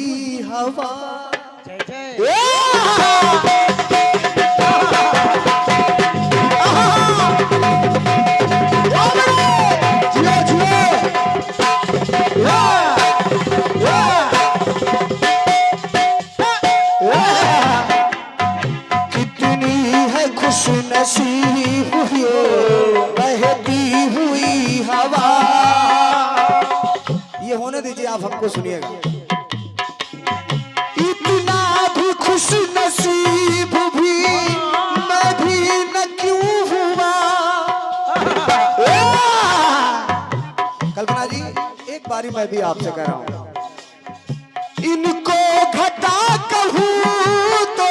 हुई हवा। जय जय। कितनी है खुश नसीब ये बहती हुई हवा। ये होने दीजिए, आप हमको सुनिएगा। इतना भी खुश नसीब भी मैं भी न क्यों हुआ। कल्पना जी, एक बारी मैं भी आपसे कह रहा हूं, इनको घटा कहूं तो,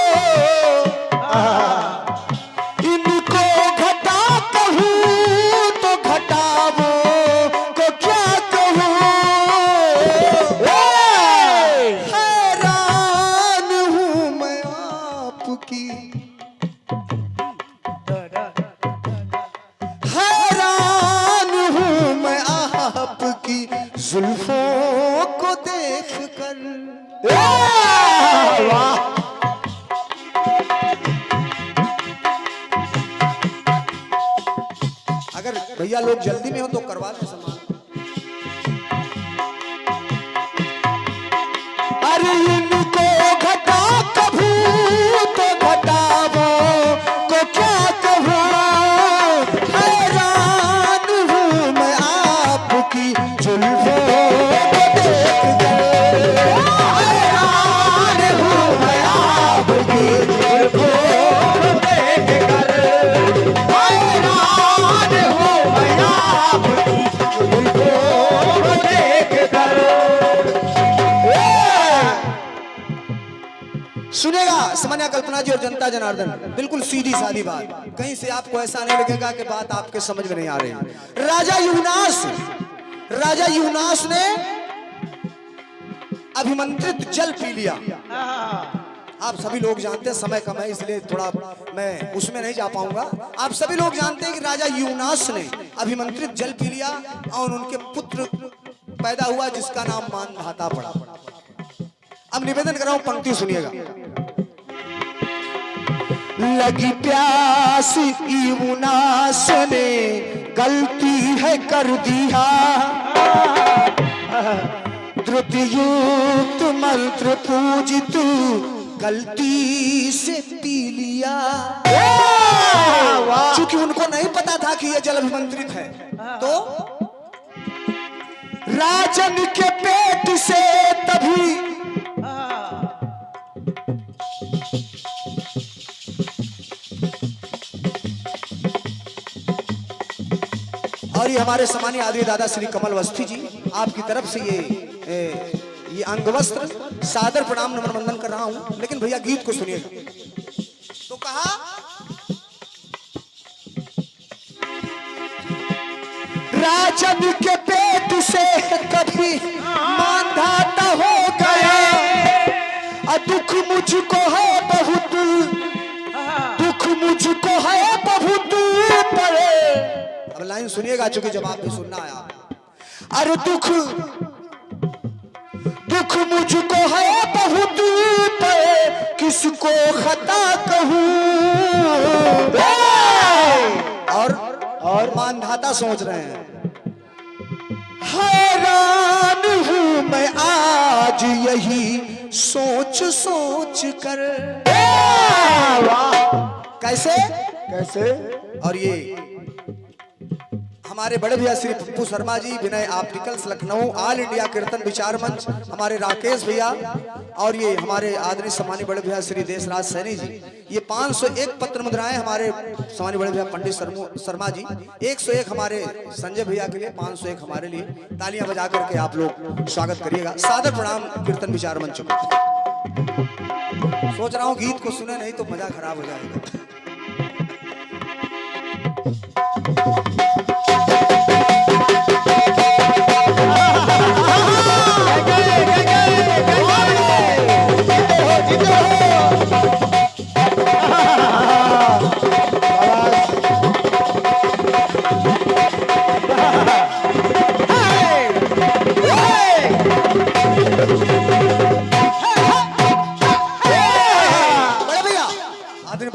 इनको घटा कहूं तो घटावो को क्या कहूं। हैरान हूं मैं आपकी, हैरान हूं मैं आपकी जुल्फों को देख कर। अगर भैया लोग जल्दी में हो तो करवा लें सामान। अरे इनको घटा कहूं तो घटावो को क्या कहूं। हैरान हूं मैं आपकी जुल्फों को देख कर। हैरान हूं मैं आपकी जुल्फों को देख कर। हैरान हूं मैं आपकी जुल्फों को देख कर। सुनेगा समन्या, कल्पना जी और जनता जनार्दन, बिल्कुल सीधी सादी बात, कहीं से आपको ऐसा नहीं लगेगा कि बात आपके समझ में नहीं आ रही। राजा यूनास ने अभिमंत्रित जल पी लिया। आप सभी लोग जानते हैं, समय कम है इसलिए थोड़ा मैं उसमें नहीं जा पाऊंगा। आप सभी लोग जानते हैं कि राजा यूनास ने अभिमंत्रित जल पी लिया और उनके पुत्र पैदा हुआ जिसका नाम मानधाता पड़ा। अब निवेदन कर रहा हूं, पंक्ति सुनिएगा। लगी प्यास यूनास ने गलती है कर दिया। द्रुतयुक्त मंत्र पूजित गलती से पी लिया। क्योंकि उनको नहीं पता था कि यह जल अभिमंत्रित है, तो राजन के पेट से तभी और ये हमारे सम्मानीय आदरणीय दादा श्री कमल अवस्थी जी, आपकी तरफ से ये अंगवस्त्र सादर प्रणाम नमन वंदन कर रहा हूं। लेकिन भैया गीत को सुनिएगा। तो कहा, राजन के पेट से कभी मानधाता हो गया। दुख मुझको है बहुत, दुख मुझको है बहुत पड़े। अब लाइन सुनिएगा, चूंकि जवाब भी सुनना है आप। अरे दुख दुख मुझको है बहुत पे, किसको खता कहूं। और मानधाता सोच रहे हैं, हैरान हूं मैं आज यही सोच सोच कर। कैसे कैसे। और ये हमारे बड़े भैया श्री पप्पू शर्मा जी, विनय ऑप्टिकल्स लखनऊ, ऑल इंडिया कीर्तन विचार मंच, हमारे राकेश भैया, और ये हमारे आदरणीय सम्मानित बड़े भैया श्री देशराज सैनी जी। ये 501 पत्र मुद्राएं हमारे सम्मानित बड़े भैया पंडित शर्मा जी, 101 हमारे संजय भैया के लिए, 501 हमारे लिए। तालियां बजा करके आप लोग स्वागत करिएगा। सादर प्रणाम कीर्तन विचार मंच को। सोच रहा हूँ गीत को सुने नहीं तो मजा खराब हो जाएगा।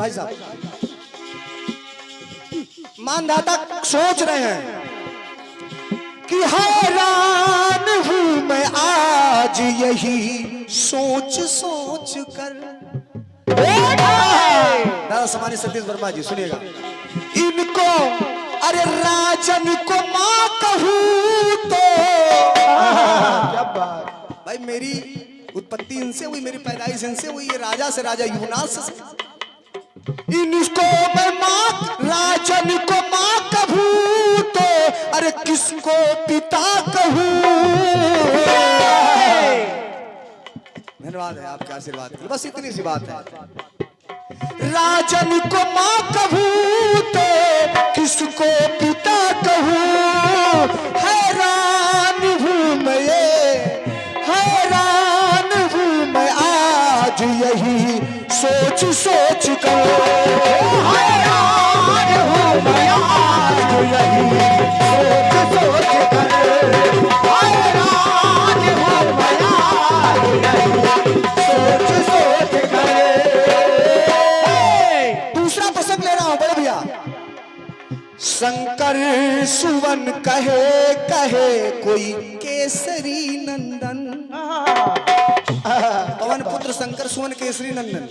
भाई साहब, मानधाता सोच रहे हैं कि हैरान हूं मैं आज यही सोच सोच कर। दादा समानी सतीश वर्मा जी सुनिएगा, इनको अरे राजन को मां कहूं तो क्या बात भाई, मेरी उत्पत्ति इनसे हुई, मेरी पैदाइश इनसे हुई, ये राजा से राजा यूनास से। इनको मैं मां राजन को मां कहूं तो अरे किसको पिता कहूं। धन्यवाद है आपके आशीर्वाद की, बस इतनी सी बात है। राजन को मां कहूं तो किसको पिता कहूं। हैरान हूं मैं, हैरान हूं मैं आज यही सोच सोच कर। हैरान हूं मैं आज यही सोच सोच कर। हैरान हूं मैं आज यही सोच सोच कर। दूसरा प्रसंग ले रहा हूं बड़े भैया। शंकर सुवन कहे कहे कोई केसरी नंदन। पवन पुत्र शंकर सुवन केसरी नंदन।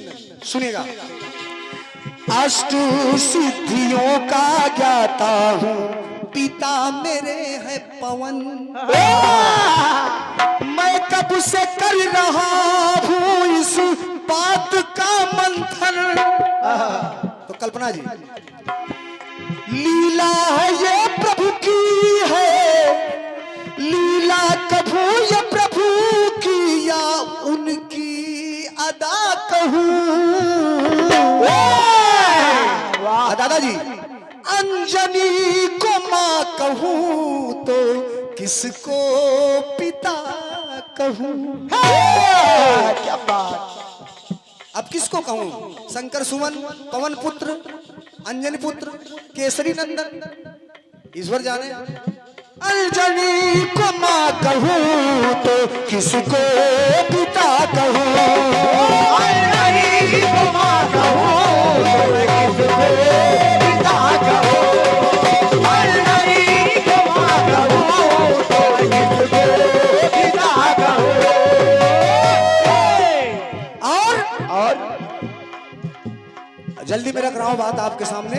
सुनिएगा, अष्ट सिद्धियों का ज्ञाता हूं पिता मेरे है पवन। मैं कब से कर रहा हूं इस बात का मंथन। तो कल्पना जी, लीला है ये प्रभु की है, लीला कभू ये प्रभु की या उनकी अदा कहूं। दादाजी, अंजनी को मां कहूं तो किसको पिता कहूं। क्या बात, अब किसको कहूं? शंकर सुमन, पवन पुत्र, अंजनी पुत्र, केसरी नंदन, ईश्वर जाने। अंजनी को मां कहूं तो किसको पिता कहूं। अंजनी को मां कहूं तो किसको पिता कहूं। अंजनी को मां कहूं तो किसको पिता कहूं। और जल्दी में रख रहा हूं बात आपके सामने।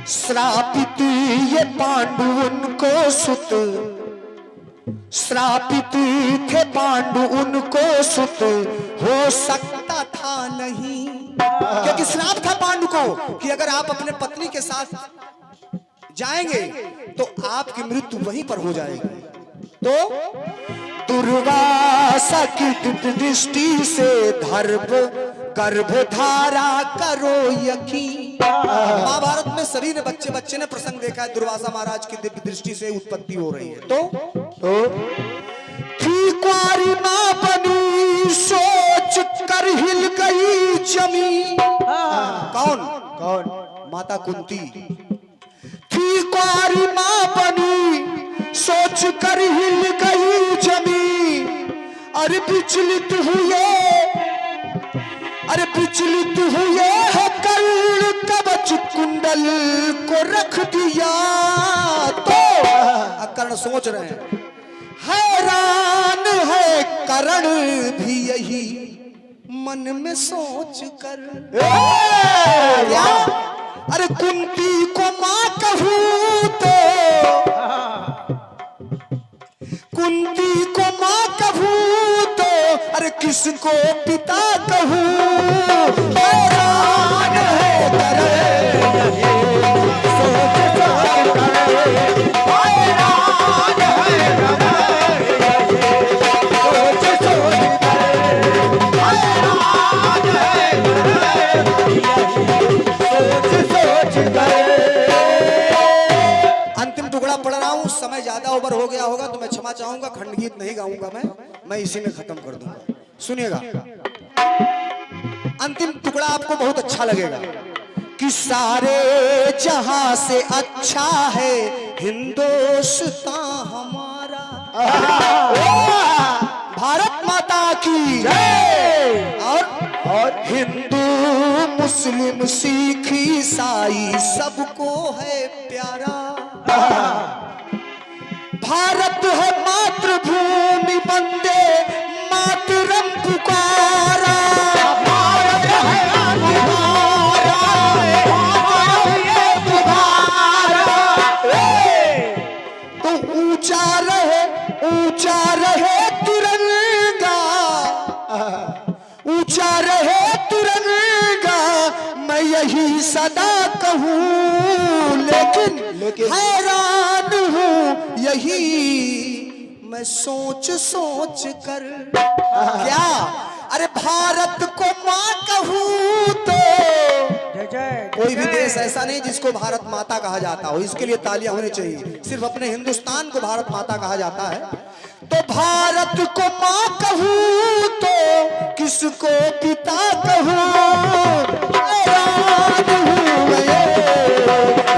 श्रापित ये पांडु उनको सुत, श्रापित थे पांडु उनको सुत, हो सकता था नहीं। क्योंकि श्राप था पांडु को कि अगर आप अपने पत्नी के साथ जाएंगे तो आपकी मृत्यु वहीं पर हो जाएगी। तो दुर्वासा की दृष्टि से धर्म गर्भ धारा करो यकीन। महाभारत में सभी ने बच्चे ने प्रसंग देखा है, दुर्वासा महाराज की दिव्य दृष्टि से उत्पत्ति हो रही है। तो थी कुंवारी मां बनी सोच कर हिल गई जमीन। कौन कौन? माता कुंती। थी कुंवारी मां बनी सोच कर हिल गई जमीन। अरे विचलित हुए, अरे विचलित हुए है कर्ण कवच कुंडल को रख दिया। तो कर्ण सोच रहे हैं, हैरान है कर्ण भी यही मन में सोच कर। क्या? अरे कुंती को मां कहूं तो, कुंती को मां कहूं तो अरे किसको पिता कहूं। हैरान है कर्ण सोच सोच कर। हैरान है कर्ण सोच सोच कर। हैरान है सोच सोच कर। अंतिम टुकड़ा पढ़ रहा हूं, समय ज्यादा ओवर हो गया होगा तो मैं क्षमा चाहूंगा। खंड गीत नहीं गाऊंगा मैं इसी में खत्म कर दूंगा। सुनिएगा, अंतिम टुकड़ा आपको बहुत अच्छा लगेगा कि सारे जहां से अच्छा है हिंदुस्तान हमारा। भारत माता की जय। और हिंदू मुस्लिम सिख ईसाई सबको है प्यारा। भारत है मातृभूमि वंदे मातरम पुकारा। भारत है तुम्हारा, तो ऊंचा रहे तिरंगा, ऊंचा रहे तिरंगा, मैं यही सदा कहूं। लेकिन हैरान हूं यही मैं सोच सोच कर। क्या? अरे भारत को मां कहूं तो जय जय। कोई भी देश ऐसा नहीं जिसको भारत माता कहा जाता हो, इसके लिए तालियां होनी चाहिए। सिर्फ अपने हिंदुस्तान को भारत माता कहा जाता है। तो भारत को मां कहूं तो किसको पिता कहूं। हैरान हूं मैं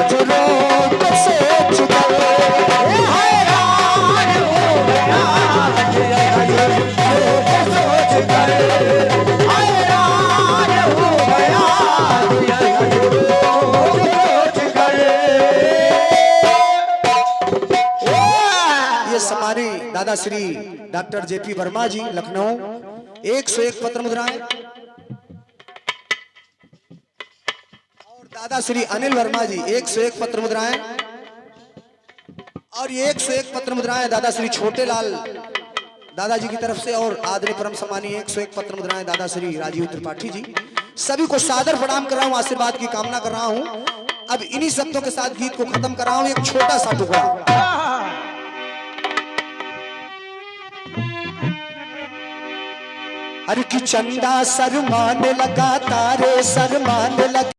जो लोग सोच कर। हैरान हूं सोच कर। हैरान हूं हमारे दादा श्री डॉक्टर जेपी वर्मा जी लखनऊ 101 पत्र मुद्राएं, और दादा श्री अनिल वर्मा जी 101 पत्र मुद्राएं, और ये 101 पत्र मुद्राएं दादा श्री छोटे लाल दादाजी की तरफ से, और आदरणीय परम सम्मानीय 101 पत्र मुद्राएं दादा श्री राजीव त्रिपाठी जी। सभी को सादर प्रणाम कर रहा हूं, आशीर्वाद की कामना कर रहा हूं। अब इन्हीं शब्दों के साथ गीत को खत्म कर रहा हूं। एक छोटा सा टुकड़ा। अरे कि चंदा शर्माने लगा, तारे शर्माने लगा।